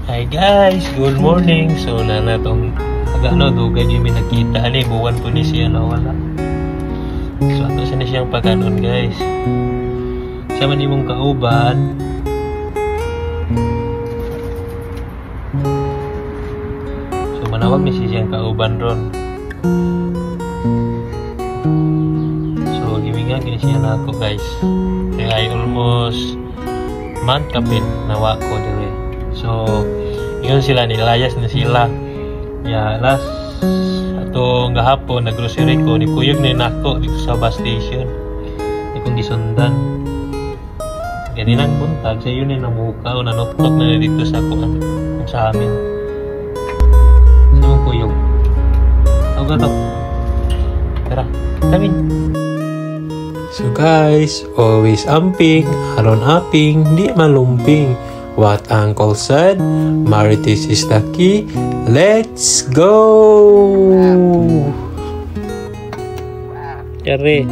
Hi guys, good morning. So na tong dugay yung may nakita ani buwan po ni siya nawala. So ato siya na siyang pagkanon guys. Sa man imong kauban. So manawag ni siyang kauban ron. So gimingan kini siya na ako guys. Kaya almost month kapit nawa ko dire. So yun sila, nilayas na sila. Last atong gahapon na grocery ko ni kuyog ni nako dito sa bus station. Di kong gisundan. Ganinang buntag sa yun ni namukaw na nuktok na dito sa kuan sa amin. Sa kuyog. Tawag to. Tara, tamin. So guys, always amping, aron aping, di malumping. What Uncle said, Marites is the key. Let's go! Kare.